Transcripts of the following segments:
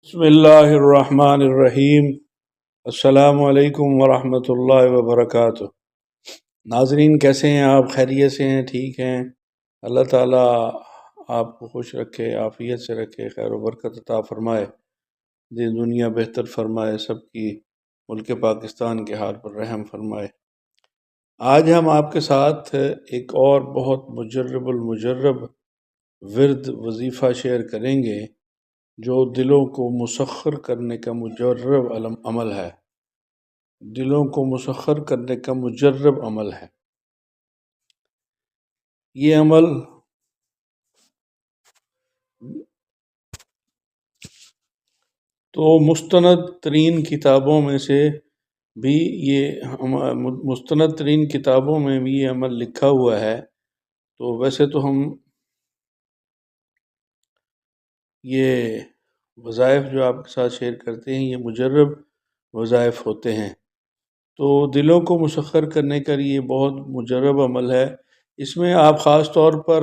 بسم اللہ الرحمن الرحیم۔ السلام علیکم ورحمۃ اللہ وبرکاتہ۔ ناظرین، کیسے ہیں آپ؟ خیریت سے ہیں؟ ٹھیک ہیں؟ اللہ تعالیٰ آپ کو خوش رکھے، عافیت سے رکھے، خیر و برکت عطا فرمائے، دین دنیا بہتر فرمائے، سب کی ملک پاکستان کے حال پر رحم فرمائے۔ آج ہم آپ کے ساتھ ایک اور بہت مجرب المجرب ورد وظیفہ شیئر کریں گے جو دلوں کو مسخر کرنے کا مجرب عمل ہے۔ دلوں کو مسخر کرنے کا مجرب عمل ہے۔ یہ عمل تو مستند ترین کتابوں میں سے بھی مستند ترین کتابوں میں بھی یہ عمل لکھا ہوا ہے۔ تو ویسے تو ہم یہ وظائف جو آپ کے ساتھ شیئر کرتے ہیں یہ مجرب وظائف ہوتے ہیں، تو دلوں کو مسخر کرنے کا یہ بہت مجرب عمل ہے۔ اس میں آپ خاص طور پر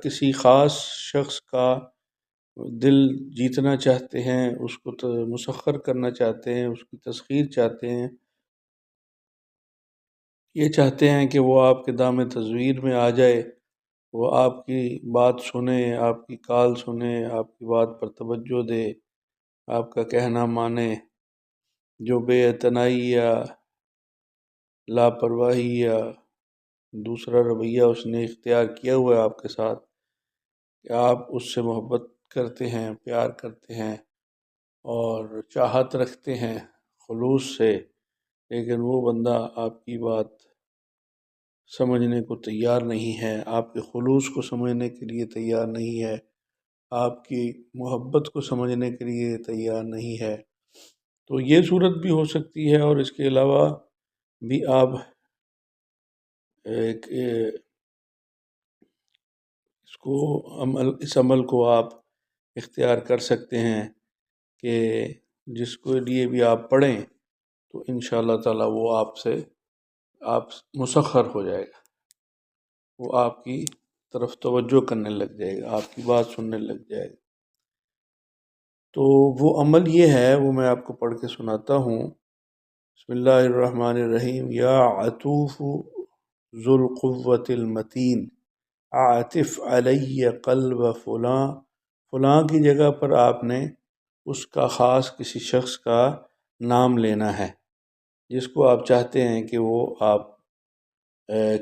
کسی خاص شخص کا دل جیتنا چاہتے ہیں، اس کو مسخر کرنا چاہتے ہیں، اس کی تسخیر چاہتے ہیں، یہ چاہتے ہیں کہ وہ آپ کے دام تزویر میں آ جائے، وہ آپ کی بات سنے، آپ کی کال سنے، آپ کی بات پر توجہ دے، آپ کا کہنا مانے۔ جو بے اعتنائی یا لاپرواہی یا دوسرا رویہ اس نے اختیار کیا ہوا ہے آپ کے ساتھ، کہ آپ اس سے محبت کرتے ہیں، پیار کرتے ہیں اور چاہت رکھتے ہیں خلوص سے، لیکن وہ بندہ آپ کی بات سمجھنے کو تیار نہیں ہے، آپ کے خلوص کو سمجھنے کے لیے تیار نہیں ہے، آپ کی محبت کو سمجھنے کے لیے تیار نہیں ہے، تو یہ صورت بھی ہو سکتی ہے۔ اور اس کے علاوہ بھی آپ اس عمل کو آپ اختیار کر سکتے ہیں کہ جس کو لیے بھی آپ پڑھیں تو انشاءاللہ تعالی وہ آپ مسخر ہو جائے گا، وہ آپ کی طرف توجہ کرنے لگ جائے گا، آپ کی بات سننے لگ جائے گا۔ تو وہ عمل یہ ہے، وہ میں آپ کو پڑھ کے سناتا ہوں۔ بسم اللہ الرحمن الرحیم۔ یا عطوف ذو القوة المتین عاطف علی قلب فلاں، فلاں کی جگہ پر آپ نے اس کا خاص کسی شخص کا نام لینا ہے جس کو آپ چاہتے ہیں کہ وہ آپ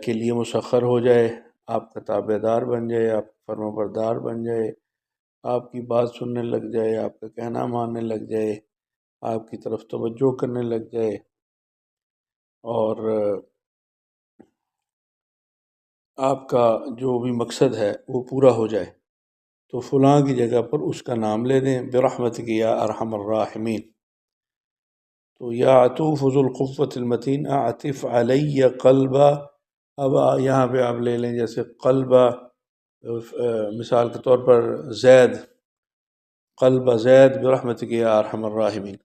کے لیے مسخر ہو جائے، آپ کا تابع دار بن جائے، آپ کا فرما بردار بن جائے، آپ کی بات سننے لگ جائے، آپ کا کہنا ماننے لگ جائے، آپ کی طرف توجہ کرنے لگ جائے اور آپ کا جو بھی مقصد ہے وہ پورا ہو جائے، تو فلاں کی جگہ پر اس کا نام لے دیں، برحمتک یا ارحم الراحمین۔ تو یا عطوف ذو القوة المتین اعطف علی قلبا، اب یہاں پہ آپ لے لیں جیسے قلبا، مثال کے طور پر زید، قلب زید برحمتک یا ارحم الراحمین،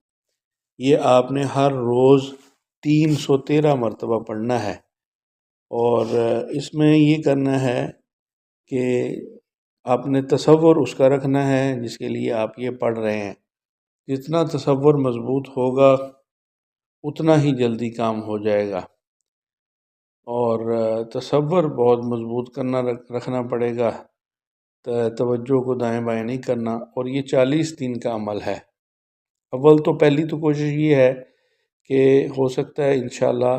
یہ آپ نے ہر روز 313 مرتبہ پڑھنا ہے، اور اس میں یہ کرنا ہے کہ آپ نے تصور اس کا رکھنا ہے جس کے لیے آپ یہ پڑھ رہے ہیں۔ جتنا تصور مضبوط ہوگا اتنا ہی جلدی کام ہو جائے گا، اور تصور بہت مضبوط رکھنا پڑے گا، توجہ کو دائیں بائیں نہیں کرنا، اور یہ 40 دن کا عمل ہے۔ پہلی تو کوشش یہ ہے کہ ہو سکتا ہے انشاءاللہ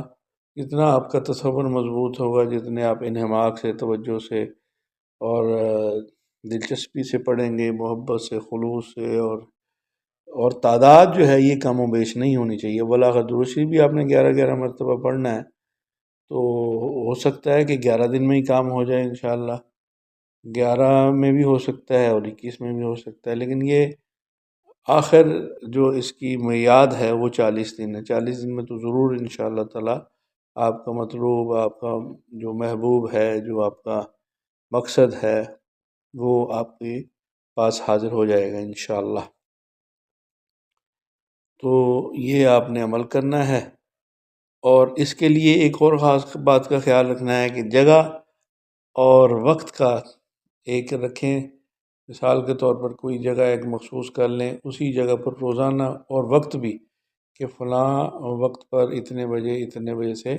جتنا آپ کا تصور مضبوط ہوگا، جتنے آپ انہماک سے، توجہ سے اور دلچسپی سے پڑھیں گے، محبت سے، خلوص سے، اور تعداد جو ہے یہ کم و بیش نہیں ہونی چاہیے۔ بلاغت درستی بھی آپ نے 11 مرتبہ پڑھنا ہے، تو ہو سکتا ہے کہ 11 دن میں ہی کام ہو جائے انشاءاللہ، 11 میں بھی ہو سکتا ہے اور 21 میں بھی ہو سکتا ہے، لیکن یہ آخر جو اس کی میعاد ہے وہ 40 دن ہے۔ 40 دن میں تو ضرور انشاءاللہ تعالی آپ کا مطلوب، آپ کا جو محبوب ہے، جو آپ کا مقصد ہے، وہ آپ کے پاس حاضر ہو جائے گا انشاءاللہ۔ تو یہ آپ نے عمل کرنا ہے، اور اس کے لیے ایک اور خاص بات کا خیال رکھنا ہے کہ جگہ اور وقت کا ایک رکھیں مثال کے طور پر کوئی جگہ ایک مخصوص کر لیں، اسی جگہ پر روزانہ اور وقت بھی کہ فلاں وقت پر اتنے بجے سے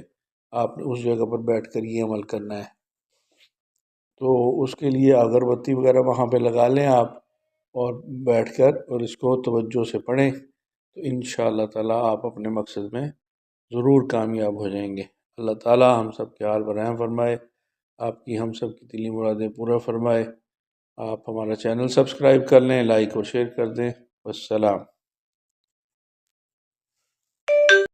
آپ نے اس جگہ پر بیٹھ کر یہ عمل کرنا ہے۔ تو اس کے لیے اگربتی وغیرہ وہاں پہ لگا لیں آپ، اور بیٹھ کر اور اس کو توجہ سے پڑھیں، تو انشاءاللہ تعالیٰ آپ اپنے مقصد میں ضرور کامیاب ہو جائیں گے۔ اللہ تعالیٰ ہم سب کے حال پر رحم فرمائے، آپ کی ہم سب کی دلی مرادیں پورا فرمائے۔ آپ ہمارا چینل سبسکرائب کر لیں، لائک اور شیئر کر دیں۔ والسلام۔